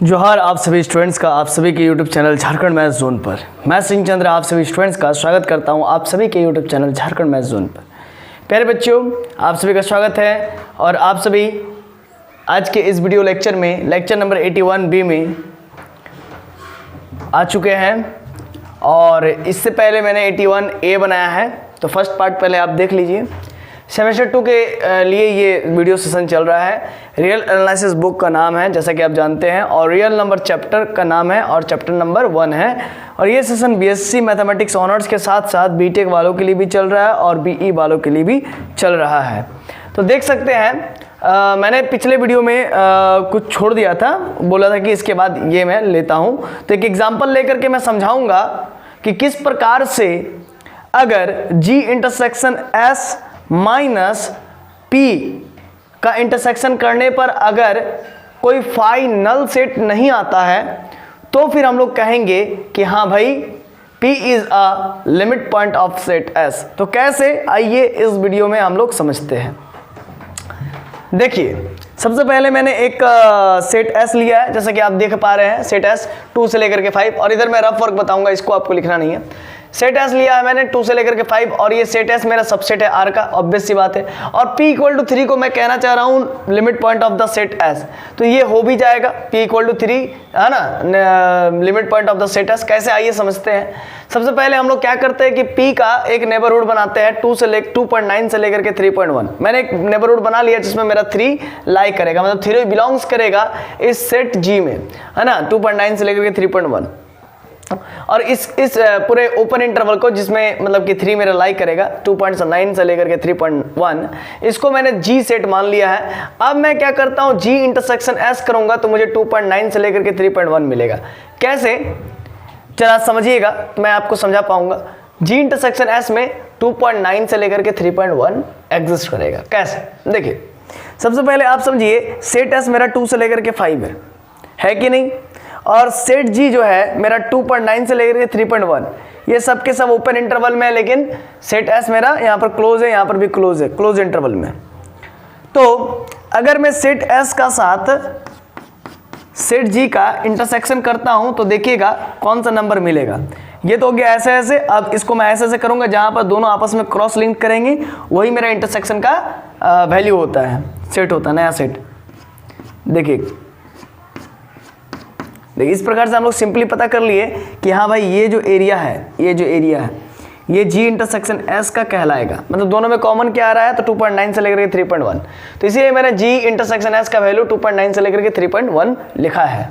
जोहार आप सभी स्टूडेंट्स का आप सभी के YouTube channel Jharkhand math zone पर। मैं सिंह चंद्र आप सभी स्टूडेंट्स का स्वागत करता हूं आप सभी के YouTube channel Jharkhand math zone पर। प्यारे बच्चों, आप सभी का स्वागत है और आप सभी आज के इस वीडियो लेक्चर में लेक्चर नंबर 81B में आ चुके हैं। और इससे पहले मैंने 81A बनाया है, तो फर्स्ट पार्ट पहले आप देख लीजिए। सेमेस्टर 2 के लिए ये वीडियो सेशन चल रहा है। रियल एनालिसिस बुक का नाम है, जैसा कि आप जानते हैं, और रियल नंबर चैप्टर का नाम है और चैप्टर नंबर 1 है। और ये सेशन बीएससी मैथमेटिक्स ऑनर्स के साथ साथ बीटेक वालों के लिए भी चल रहा है और बीई वालों के लिए भी चल रहा है। तो देख सकते हैं मैंने पिछले वीडियो में कुछ छोड़ दिया था, बोला था कि इसके बाद ये मैं लेता हूँ। तो एक एग्जाम्पल लेकर के मैं समझाऊँगा कि किस प्रकार से अगर G intersection S minus P का इंटरसेक्शन करने पर अगर कोई फाइनल सेट नहीं आता है तो फिर हम लोग कहेंगे कि हाँ भाई P is a limit point of set S। तो कैसे, आइए इस वीडियो में हम लोग समझते हैं। देखिए, सबसे पहले मैंने एक सेट S लिया है, जैसा कि आप देख पा रहे हैं। सेट S 2 से लेकर के 5, और इधर मैं रफ वर्क बताऊंगा, इसको आपको लिखना नहीं है। सेट S लिया है मैंने 2 से लेकर के 5, और ये सेट S मेरा सबसेट है R का, ऑब्वियस सी बात है। और P इक्वल टू 3 को मैं कहना चाह रहा हूँ limit point of the set S, तो ये हो भी जाएगा। P इक्वल टू 3 है ना, limit point of the set S। कैसे, आइए समझते हैं। सबसे पहले हम लोग क्या करते हैं कि P का एक नेबरहुड बनाते हैं 2.9 से लेकर के 3.1। मैंने एक नेबरहुड बना लिया जिसमें मेरा 3 लाई करेगा, मतलब 3 बिलोंग्स करेगा इस सेट G में, है ना, 2.9 से लेकर के 3.1। और इस पूरे ओपन इंटरवल को, जिसमें मतलब कि 3 मेरा लाई करेगा 2.9 से लेकर के 3.1, इसको मैंने G सेट मान लिया है। अब मैं क्या करता हूँ, G इंटरसेक्शन S करूंगा तो मुझे 2.9 से लेकर के 3.1 मिलेगा। कैसे, चला समझिएगा, मैं आपको समझा पाऊंगा। G इंटरसेक्शन S में 2.9 से लेकर के 3.1 एग्जिस्ट करेगा। कैसे, देखिए, सबसे पहले आप समझिए, सेट S मेरा 2 से लेकर के 5 है कि नहीं, और सेट G जो है मेरा 2.9 से लेकर के 3.1, ये सब के सब ओपन इंटरवल में है, लेकिन सेट S मेरा यहाँ पर क्लोज है, यहाँ पर भी क्लोज है, क्लोज इंटरवल में। तो अगर मैं सेट S का साथ सेट G का इंटरसेक्शन करता हूँ तो देखिएगा कौन सा नंबर मिलेगा। ये तो हो गया ऐसे ऐसे। अब इसको मैं ऐसे ऐसे करूँगा, जहाँ पर दोनों आपस में क्रॉस लिंक करेंगे, वही मेरा इंटरसेक्शन का वैल्यू होता है, सेट होता है, नया सेट। देखिए, इस प्रकार से हम लोग सिंपली पता कर लिए कि हाँ भाई ये जो एरिया है, ये G इंटरसेक्शन S का कहलाएगा। मतलब दोनों में कॉमन क्या आ रहा है, तो 2.9 से लेकर के 3.1। तो इसीलिए मैंने G इंटरसेक्शन S का वैल्यू 2.9 से लेकर के 3.1 लिखा है।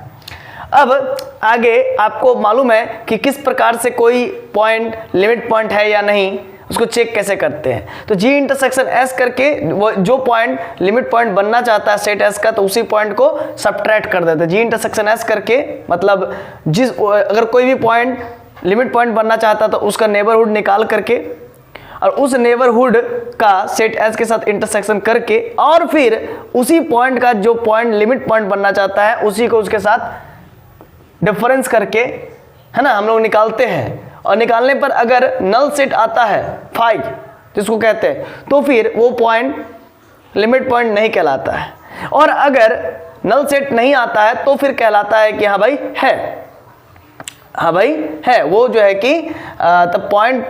अब आगे आपको मालूम है कि किस प्रकार से कोई पॉइंट लिमिट पॉइंट है या नहीं, उसको चेक कैसे करते हैं। तो G इंटरसेक्शन S करके वो जो पॉइंट लिमिट पॉइंट बनना चाहता है सेट S का, तो उसी पॉइंट को सब्ट्रैक्ट कर देते हैं। G इंटरसेक्शन S करके मतलब अगर कोई भी पॉइंट लिमिट पॉइंट बनना चाहता है तो उसका नेबरहुड निकाल करके, और उस नेबरहुड का सेट S के साथ इंटरसेक्शन करके, और फिर उसी पॉइंट का जो पॉइंट लिमिट पॉइंट बनना चाहता है उसी को उसके साथ डिफरेंस करके, है ना, हम लोग निकालते हैं। और निकालने पर अगर नल सेट आता है 5 जिसको कहते हैं, तो फिर वो पॉइंट लिमिट पॉइंट नहीं कहलाता है। और अगर नल सेट नहीं आता है तो फिर कहलाता है कि हाँ भाई है, हाँ भाई है, वो जो है कि तब पॉइंट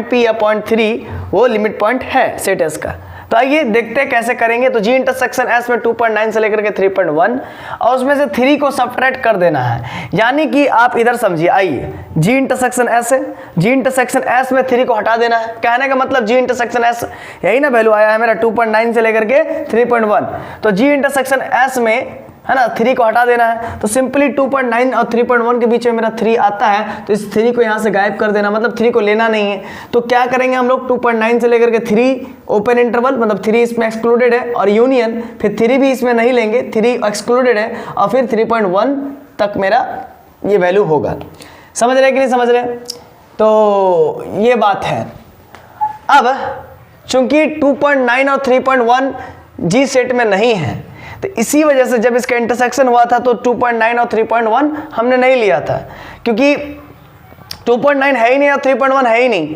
P या पॉइंट 3 वो लिमिट पॉइंट है सेट S का। तो आइए देखते हैं कैसे करेंगे। तो G इंटरसेक्शन S में 2.9 से लेकर के 3.1, और उसमें से 3 को सब्ट्रैक्ट कर देना है। यानी कि आप इधर समझिए, आइए G इंटरसेक्शन S है, G इंटरसेक्शन S में 3 को हटा देना है। कहने का मतलब G इंटरसेक्शन S यही ना वैल्यू आया है मेरा 2.9 से लेकर के 3.1, तो G इंटरसेक्शन S में, है ना, 3 को हटा देना है। तो सिंपली 2.9 और 3.1 के बीच में मेरा 3 आता है, तो इस 3 को यहाँ से गायब कर देना, मतलब 3 को लेना नहीं है। तो क्या करेंगे हम लोग, 2.9 से लेकर के 3 ओपन इंटरवल, मतलब 3 इसमें एक्सक्लूडेड है, और यूनियन फिर 3 भी इसमें नहीं लेंगे, 3 एक्सक्लूडेड है, और फिर 3.1 तक मेरा ये वैल्यू होगा। समझ रहे कि नहीं समझ रहे? तो ये बात है। अब चूंकि 2.9 और 3.1 G सेट में नहीं है, तो इसी वजह से जब इसका इंटरसेक्शन हुआ था तो 2.9 और 3.1 हमने नहीं लिया था, क्योंकि 2.9 है ही नहीं और 3.1 है ही नहीं।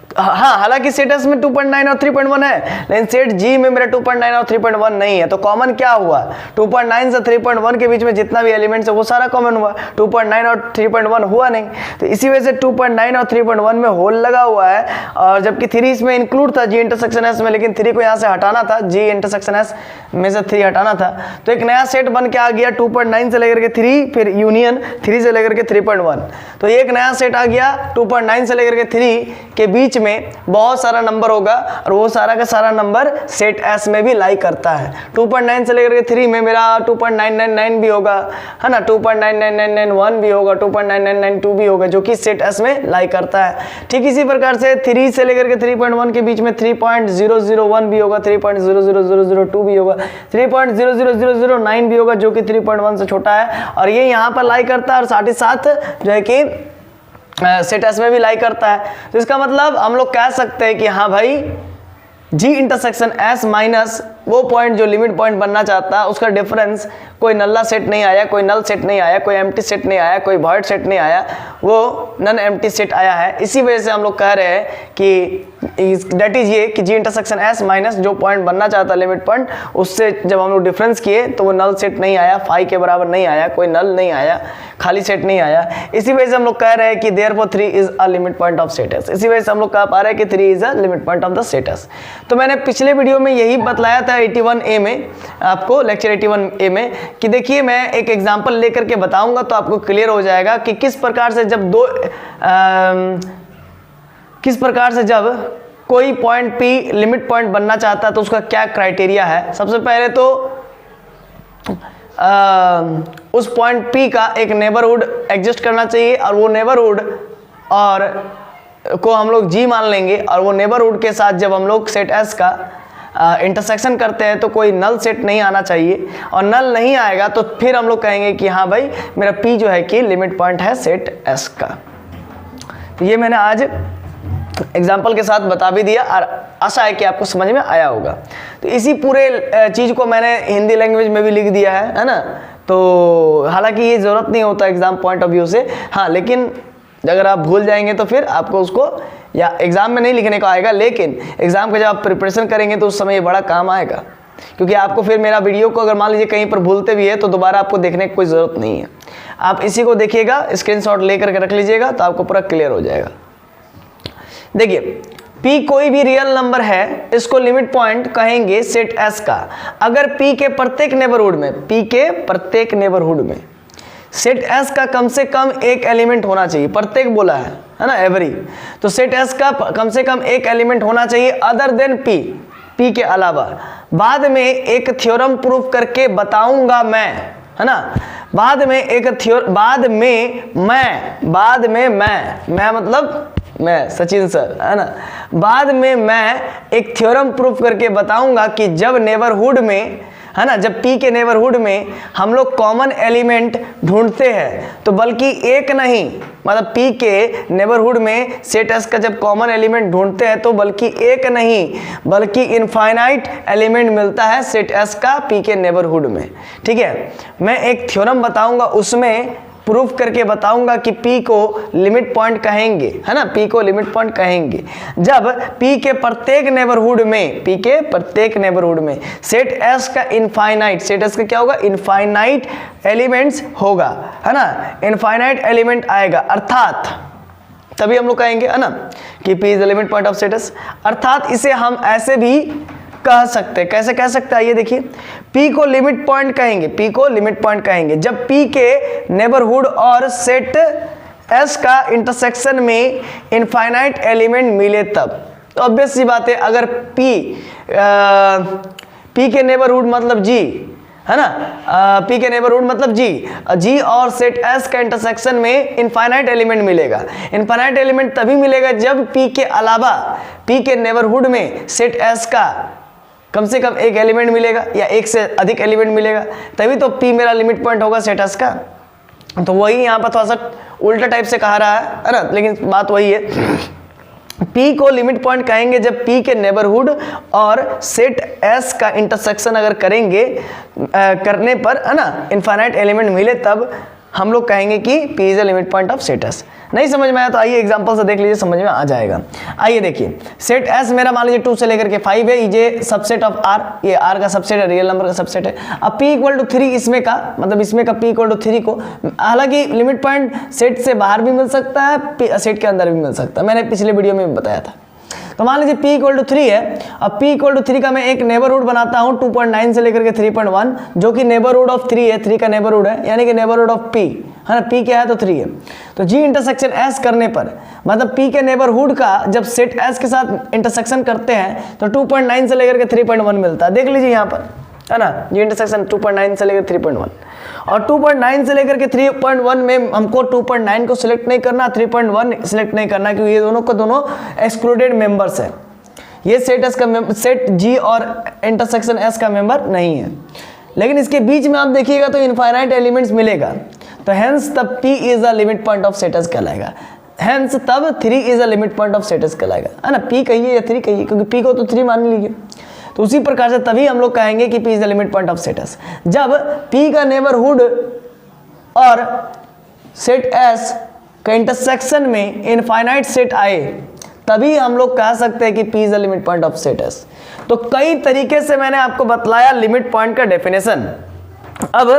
हाँ, हालांकि सेट एस में 2.9 और 3.1 है, लेकिन सेट जी में मेरा 2.9 और 3.1 नहीं है। तो कॉमन क्या हुआ, 2.9 से 3.1 के बीच में जितना भी एलिमेंट्स है वो सारा कॉमन हुआ, 2.9 और 3.1 हुआ नहीं। तो इसी वजह से 2.9 और 3.1 में होल लगा हुआ है, और जबकि 3 इसमें इंक्लूड था जी इंटरसेक्शन एस में, लेकिन 3 को यहाँ से हटाना था, जी इंटरसेक्शन एस में से 3 हटाना था। तो एक नया सेट बन के आ गया 2.9 से लेकर के 3, फिर यूनियन 3 से लेकर के 3.1। तो एक नया सेट आ गया 2.9 से लेकर के 3 के बीच में बहुत सारा नंबर होगा, और वो सारा का सारा नंबर सेट एस में भी लाई करता है। 2.9 से लेकर के 3 में मेरा 2.999 भी होगा, है ना, 2.99991 भी होगा, 2.9992 भी होगा, जो कि सेट एस में लाई करता है। ठीक इसी प्रकार से 3 से लेकर के 3.1 के बीच में 3.001 भी होगा, 3.00002 भी होगा, 3.00009 भी होगा, जो कि 3.1 से छोटा है, और ये यहाँ पर लाई करता है, और साथ ही साथ जो है कि सेट एस में भी लाई करता है। तो इसका मतलब हम लोग कह सकते हैं कि हाँ भाई, जी इंटरसेक्शन एस माइनस वो पॉइंट जो लिमिट पॉइंट बनना चाहता है, उसका डिफरेंस कोई नल्ला सेट नहीं आया, कोई नल सेट नहीं आया, कोई एम्प्टी सेट नहीं आया, कोई वॉइड सेट नहीं आया, वो नन एम्प्टी सेट आया है। इसी वजह से हम लोग कह रहे हैं कि दैट इज ये कि जी इंटरसेक्शन एस माइनस जो पॉइंट बनना चाहता है लिमिट पॉइंट, उससे जब हम लोग डिफरेंस किए तो वो नल सेट नहीं आया, फाई के बराबर नहीं आया, कोई नल नहीं आया, खाली सेट नहीं आया। इसी वजह से हम लोग कह रहे हैं कि therefore 3 is a limit point of set S. इसी वजह से हम लोग कह पा रहे हैं कि 3 is a limit point of the set S. तो मैंने पिछले वीडियो में यही बतलाया था 81A में, आपको लेक्चर 81A में, कि देखिए मैं एक एग्जांपल लेकर के बताऊंगा तो आपको क्लियर हो जाएगा कि किस प्रकार से जब कोई पॉइंट P लिमिट पॉइंट बनना चाहता है तो उसका क्या क्राइटेरिया है। सबसे पहले तो उस पॉइंट P का एक नेबरहुड एग्जिस्ट करना चाहिए, और वो नेबरहुड और को हम लोग G मान लेंगे, और वो नेबरहुड के साथ जब हम लोग सेट S का इंटरसेक्शन करते हैं तो कोई नल सेट नहीं आना चाहिए, और नल नहीं आएगा तो फिर हम लोग कहेंगे कि हाँ भाई मेरा P जो है कि लिमिट पॉइंट है सेट S का। तो ये मैंने आज एग्जाम्पल के साथ बता भी दिया, और आशा है कि आपको समझ में आया होगा। तो इसी पूरे चीज़ को मैंने हिंदी लैंग्वेज में भी लिख दिया है ना। तो हालांकि ये ज़रूरत नहीं होता एग्ज़ाम पॉइंट ऑफ व्यू से, हाँ, लेकिन अगर आप भूल जाएंगे तो फिर आपको उसको या एग्ज़ाम में नहीं लिखने को आएगा, लेकिन एग्ज़ाम का जब आप प्रिपरेशन करेंगे तो उस समय ये बड़ा काम आएगा, क्योंकि आपको फिर मेरा वीडियो को अगर मान लीजिए कहीं पर भूलते भी है तो दोबारा आपको देखने की कोई ज़रूरत नहीं है। आप इसी को देखिएगा, स्क्रीनशॉट लेकर के रख लीजिएगा तो आपको पूरा क्लियर हो जाएगा। देखिए, P कोई भी रियल नंबर है, इसको लिमिट पॉइंट कहेंगे सेट S का, अगर P के प्रत्येक नेबरहुड में सेट S का कम से कम एक एलिमेंट होना चाहिए, प्रत्येक बोला है ना, एवरी। तो सेट S का कम से कम एक एलिमेंट होना चाहिए अदर देन P के अलावा। बाद में एक थ्योरम प्रूफ करके बताऊंगा मैं, है ना, बाद में मैं मतलब मैं सचिन सर, है ना, बाद में मैं एक थ्योरम प्रूफ करके बताऊंगा कि जब नेबरहुड में, है ना, जब P के नेबरहुड में हम लोग कॉमन एलिमेंट ढूंढते हैं तो बल्कि एक नहीं, मतलब P के नेबरहुड में सेट S का जब कॉमन एलिमेंट ढूंढते हैं तो बल्कि एक नहीं बल्कि इनफाइनाइट एलिमेंट मिलता है सेट S का P के नेबरहुड में। ठीक है, मैं एक थ्योरम बताऊंगा, उसमें प्रूफ करके बताऊंगा कि P को लिमिट पॉइंट कहेंगे, है ना, P को लिमिट पॉइंट कहेंगे जब P के प्रत्येक नेबरहुड में सेट S का इनफाइनाइट, सेट S का क्या होगा, इनफाइनाइट एलिमेंट्स होगा, है ना, इनफाइनाइट एलिमेंट आएगा, अर्थात तभी हम लोग कहेंगे, है ना, कि P is the limit point of set S। अर्थात इसे हम ऐसे भी कह सकते हैं, कैसे कह सकते हैं, ये देखिए, P को लिमिट पॉइंट कहेंगे जब P के नेबरहुड और सेट S का इंटरसेक्शन में इनफाइनाइट एलिमेंट मिले तब। तो ऑब्वियस सी बात है, अगर P के नेबरहुड मतलब G, है ना, P के नेबरहुड मतलब G और सेट S का इंटरसेक्शन में इनफाइनाइट एलिमेंट मिलेगा। इनफाइनाइट एलिमेंट तभी मिलेगा जब P के अलावा P के नेबरहुड में सेट S का कम से कम एक एलिमेंट मिलेगा या एक से अधिक एलिमेंट मिलेगा, तभी तो P मेरा लिमिट पॉइंट होगा सेट S का। तो वही यहाँ पर थोड़ा सा उल्टा टाइप से कहा रहा है ना, लेकिन बात वही है। P को लिमिट पॉइंट कहेंगे जब P के नेबरहुड और सेट S का इंटरसेक्शन अगर करने पर, है ना, इनफाइनाइट एलिमेंट मिले तब हम लोग कहेंगे कि P is a limit point of set S। नहीं समझ में आया तो आइए एग्जांपल से देख लीजिए, समझ में आ जाएगा। आइए देखिए, सेट S मेरा मान लीजिए 2 से लेकर के 5 है, ये सबसेट ऑफ R, ये R का सबसेट है, रियल नंबर का सबसेट है। अब P इक्वल टू 3 इसमें का, मतलब इसमें का P इक्वल टू 3 को, हालांकि लिमिट पॉइंट सेट से बाहर भी मिल सकता है, सेट के अंदर भी मिल सकता है, मैंने पिछले वीडियो में बताया था। तो मान लीजिए P इक्वल टू 3 है। अब P इक्वल टू 3 का मैं एक नेबरहुड बनाता हूँ 2.9 से लेकर के 3.1, जो कि नेबरहुड ऑफ 3 है, 3 का नेबरहुड है, यानी कि नेबरहुड ऑफ P है ना, P क्या है तो 3 है। तो G इंटरसेक्शन S करने पर, मतलब P के नेबरहुड का जब सेट S के साथ इंटरसेक्शन करते हैं तो 2.9 से लेकर के 3.1 मिलता है। देख लीजिए यहाँ पर, है ना, G इंटरसेक्शन 2.9 से लेकर 3.1, और 2.9 से लेकर के 3.1 में हमको 2.9 को सिलेक्ट नहीं करना, 3.1 सिलेक्ट नहीं करना, क्योंकि ये दोनों को दोनों एक्सक्लूडेड मेंबर्स है। ये सेट S का सेट G और इंटरसेक्शन S का मेंबर नहीं है। लेकिन इसके बीच में आप देखिएगा तो इनफाइनाइट एलिमेंट्स मिलेगा, तो हेंस तब P is a limit point of set S कहलाएगा। हेंस तब 3 is a limit point of set S कहलाएगा, है ना। P कहिए या 3 कहिए, क्योंकि P को तो 3 मान लीजिए। तो उसी प्रकार से तभी हम लोग कहेंगे कि P is the limit point of set S, जब P का नेबरहुड और सेट S का इंटरसेक्शन में इनफाइनाइट सेट आए, तभी हम लोग कह सकते हैं कि P is the limit point of set S। तो कई तरीके से मैंने आपको बतलाया लिमिट पॉइंट का डेफिनेशन। अब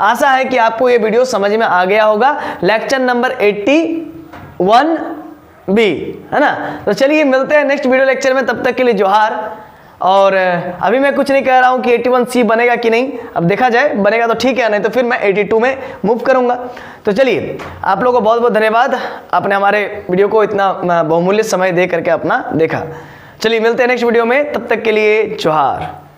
आशा है कि आपको ये वीडियो समझ में आ गया होगा। लेक्चर नंबर 81B, है ना। तो चलिए मिलते हैं नेक्स्ट वीडियो लेक्चर में, तब तक के लिए जोहार। और अभी मैं कुछ नहीं कह रहा हूँ कि 81C बनेगा कि नहीं, अब देखा जाए, बनेगा तो ठीक है, नहीं तो फिर मैं 82 में मूव करूँगा। तो चलिए, आप लोगों को बहुत बहुत धन्यवाद, आपने हमारे वीडियो को इतना बहुमूल्य समय दे करके अपना देखा। चलिए मिलते हैं नेक्स्ट वीडियो में, तब तक के लिए जोहार।